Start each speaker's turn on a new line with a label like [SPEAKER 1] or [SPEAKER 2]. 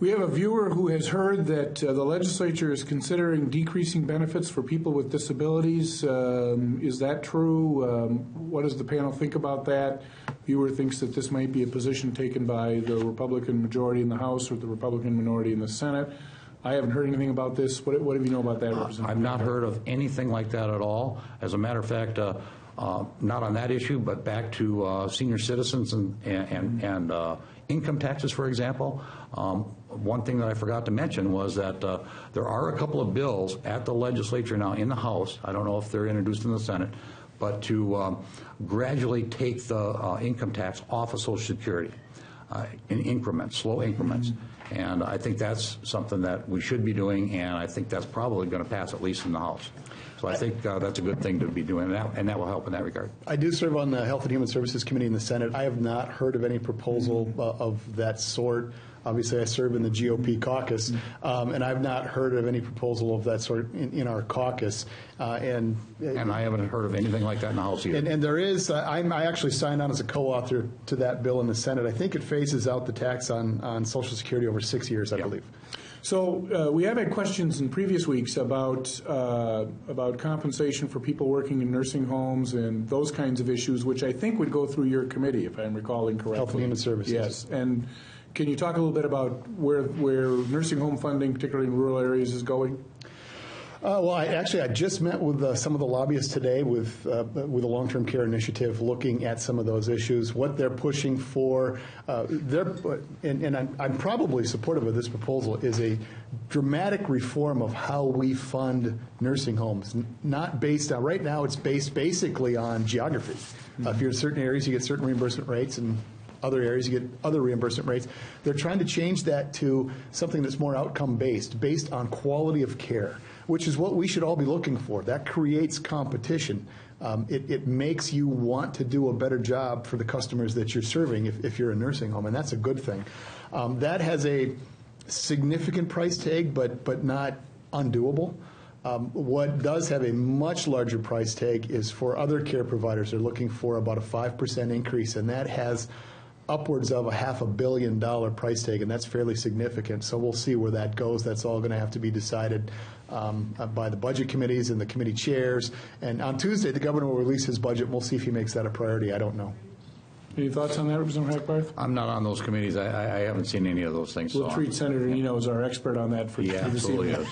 [SPEAKER 1] We have a viewer who has heard that the legislature is considering decreasing benefits for people with disabilities. Is that true? What does the panel think about that? Viewer thinks that this might be a position taken by the Republican majority in the House or the Republican minority in the Senate. I haven't heard anything about this. What do you know about that, Representative?
[SPEAKER 2] I've not heard of anything like that at all. As a matter of fact, not on that issue, but back to senior citizens and income taxes, for example. One thing that I forgot to mention was that there are a couple of bills at the legislature now in the House. I don't know if they're introduced in the Senate, but to gradually take the income tax off of Social Security in increments, slow increments. And I think that's something that we should be doing, and I think that's probably going to pass, at least in the House. So I think that's a good thing to be doing, and that will help in that regard.
[SPEAKER 3] I do serve on the Health and Human Services Committee in the Senate. I have not heard of any proposal of that sort. Obviously, I serve in the GOP caucus, and I've not heard of any proposal of that sort in our caucus. And
[SPEAKER 2] I haven't heard of anything like that in the House either.
[SPEAKER 3] And there is, I actually signed on as a co-author to that bill in the Senate. I think it phases out the tax on Social Security over 6 years, I believe.
[SPEAKER 1] So we have had questions in previous weeks about compensation for people working in nursing homes and those kinds of issues, which I think would go through your committee, if I'm recalling correctly.
[SPEAKER 3] Health and Human Services.
[SPEAKER 1] Yes. And can you talk a little bit about where nursing home funding, particularly in rural areas, is going?
[SPEAKER 3] Well, I just met with some of the lobbyists today with a long-term care initiative looking at some of those issues, what they're pushing for. I'm probably supportive of this proposal, is a dramatic reform of how we fund nursing homes, not based on, right now it's based basically on geography. If you're in certain areas, you get certain reimbursement rates, and other areas, you get other reimbursement rates. They're trying to change that to something that's more outcome-based, based on quality of care, which is what we should all be looking for. That creates competition. It makes you want to do a better job for the customers that you're serving if you're a nursing home, and that's a good thing. That has a significant price tag, but not undoable. What does have a much larger price tag is for other care providers. They're looking for about a 5% increase, and that has upwards of a $500 million price tag, and that's fairly significant. So we'll see where that goes. That's all going to have to be decided by the budget committees and the committee chairs. And on Tuesday, the governor will release his budget, and we'll see if he makes that a priority. I don't know.
[SPEAKER 1] Any thoughts on that, Representative Hackbarth?
[SPEAKER 2] I'm not on those committees. I haven't seen any of those things.
[SPEAKER 1] We'll treat Senator Nino as our expert on that for
[SPEAKER 2] this evening.